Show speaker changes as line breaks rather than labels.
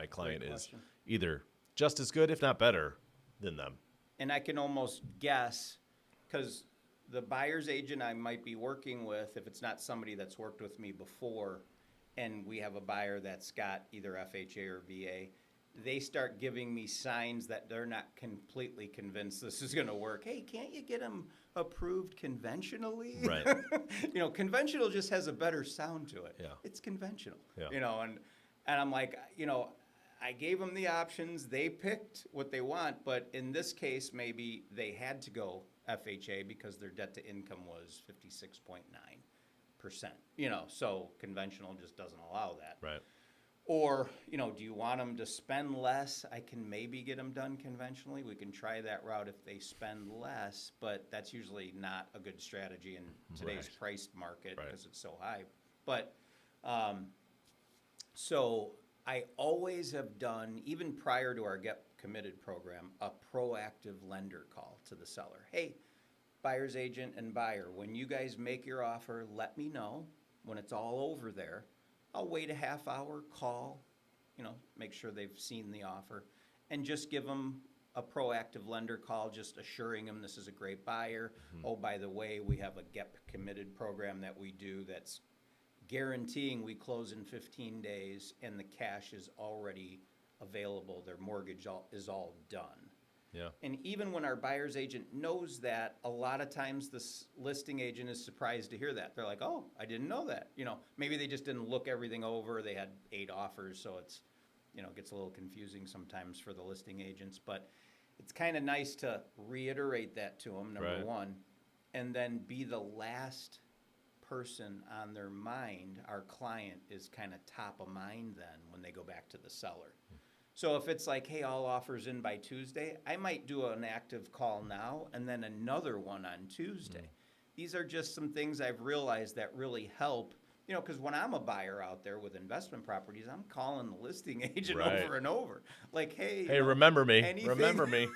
my client
Great
is
question.
either just as good, if not better, than them.
And I can almost guess, because the buyer's agent I might be working with, if it's not somebody that's worked with me before, and we have a buyer that's got either FHA or VA, they start giving me signs that they're not completely convinced this is going to work. Hey, can't you get them approved conventionally?
Right.
Conventional just has a better sound to it.
Yeah.
It's conventional.
Yeah.
And I'm like, I gave them the options. They picked what they want, but in this case, maybe they had to go FHA because their debt to income was 56.9%. So conventional just doesn't allow that.
Right.
Or, do you want them to spend less? I can maybe get them done conventionally. We can try that route if they spend less, but that's usually not a good strategy in today's
Right.
priced market
Right.
because it's so high. But, so I always have done, even prior to our Get Committed program, a proactive lender call to the seller. Hey, buyer's agent and buyer, when you guys make your offer, let me know. When it's all over there, I'll wait a half hour, call, make sure they've seen the offer, and just give them a proactive lender call, just assuring them this is a great buyer. Oh, by the way, we have a Get Committed program that we do that's guaranteeing we close in 15 days and the cash is already available. Their mortgage is all done.
Yeah.
And even when our buyer's agent knows that, a lot of times the listing agent is surprised to hear that. They're like, oh, I didn't know that. Maybe they just didn't look everything over. They had 8 offers, so it's, gets a little confusing sometimes for the listing agents. But it's kind of nice to reiterate that to them, number
Right.
one, and then be the last person on their mind. Our client is kind of top of mind then when they go back to the seller. So if it's like, hey, all offers in by Tuesday, I might do an active call now and then another one on Tuesday. These are just some things I've realized that really help, because when I'm a buyer out there with investment properties, I'm calling the listing agent
Right.
over and over. Like, hey,
Hey, remember me.
anything-
Remember me.